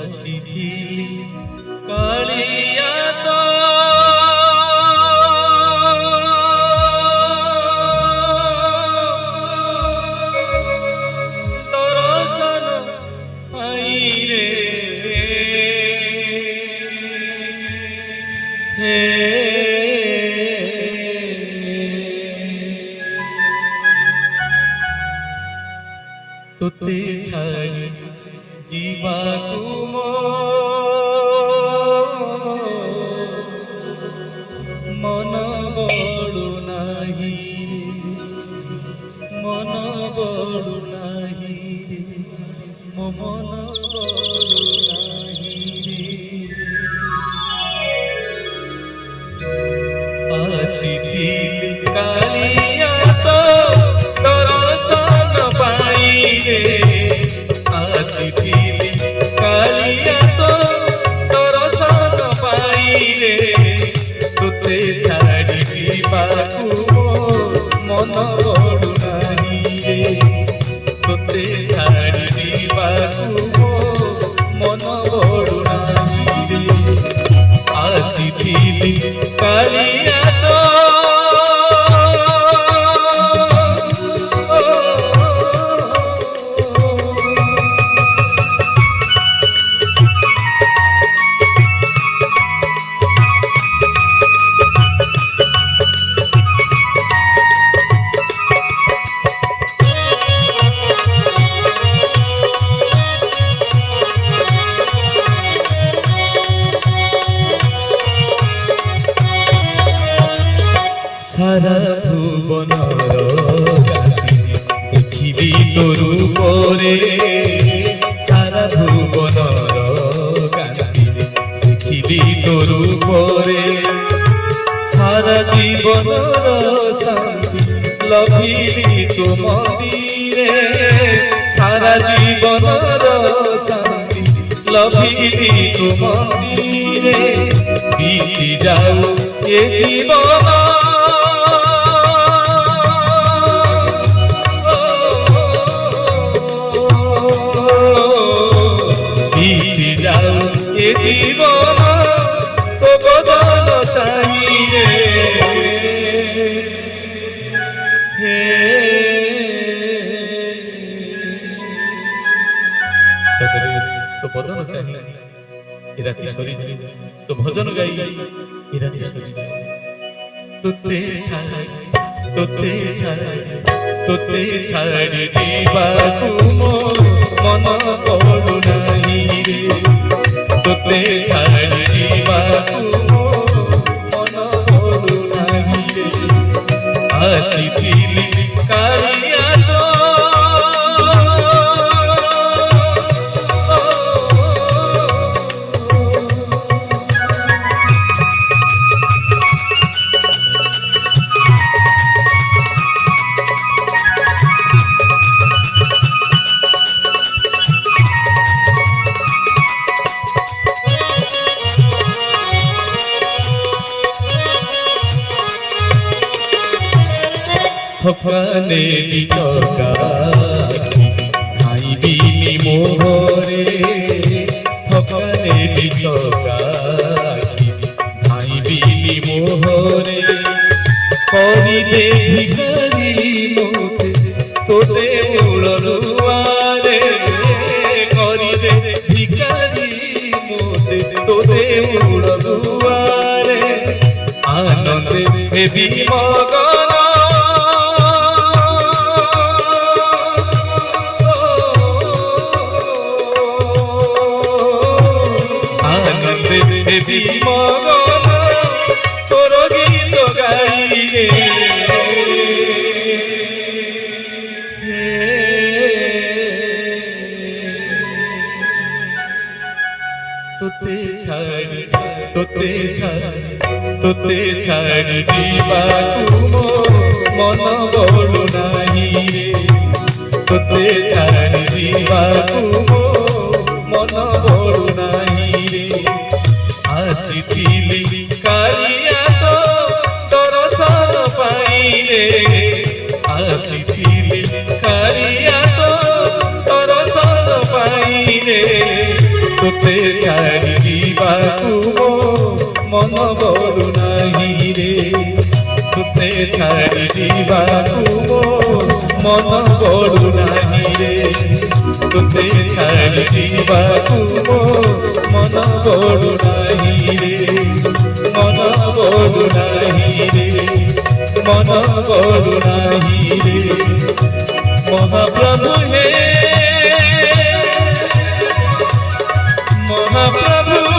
ଆସିଥିଲି କାଳିଆ ତ ଦର୍ଶନ ପାଇରେ তোতে ছাড়ি ଯିବାକୁ ମନ ବଳୁ ନାହିଁ ମନ ବଳୁ ନାହିଁ ମୋ ମନ ବଳୁ ନାହିଁ ଆସିଥିଲି କାଳିଆ ତ ଦର୍ଶନ ପାଇରେ ଆସିଥିଲି କାଳିଆ ତ ଦର୍ଶନ ପାଇରେ ତୋତେ ଛାଡ଼ି ଯିବାକୁ ମନ ବଳୁ ନାହିଁ ରେ ତୋତେ ଛାଡ଼ି ଯିବାକୁ ମନ ବଳୁ ନାହିଁ ରେ ଆସିଥିଲି କାଳିଆ ତ সারা ভুবনর গাতি দেখিবি তোর উপরে সারা ভুবনর গাতি দেখিবি তোর উপরে সারা জীবনর শান্তি লভিবি তো মন্দিরে সারা জীবনর শান্তি লভিবি তো মন্দিরে বিতি যাও এ জীবন বিতি যাও এ জীবন তো বদল চাহি রে তো বদল চাহি এ রাতি সরি তো ভজন গাই এ রাতি সরি তোতে ছাড়ি ଯିବାକୁ মন বলু ନାହିଁ রে তোতে ছাড়ি ଯିବାକୁ মন বলু ନାହିଁ রে ଆସିଥିଲି କାଳିଆ ତ থকানে বিচকা খাইবিনি মোহরে থকানে বিচকা খাইবিনি মোহরে করি দে ভিখারি মোতে তোতে মূলরুয়ারে করি দে ভিখারি মোতে তোতে মূলরুয়ারে আনন্দে হেবি মগন দেবী মগন তোর গীত গাই রে তোতে ছাড়ি ଯିବାକୁ মন বলু ନାହିଁ রে তোতে ছাড়ি ଯିବାକୁ মন বলু ନାହିଁ রে ଆସିଥିଲି କାଳିଆ ତ ଦର୍ଶନ ପାଇରେ ଆସିଥିଲି କାଳିଆ ତ ଦର୍ଶନ ପାଇରେ তোতে ছাড়ি দিবাকু মো মন গড়ু নাহি রে তোতে ছাড়ি দিবাকু মো মন গড়ু নাহি রে তোতে ছাড়ি দিবাকু মো মন গড়ু নাহি রে মন গড়ু নাহি রে মন গড়ু নাহি রে মহাপ্রভু হে মহাপ্রভু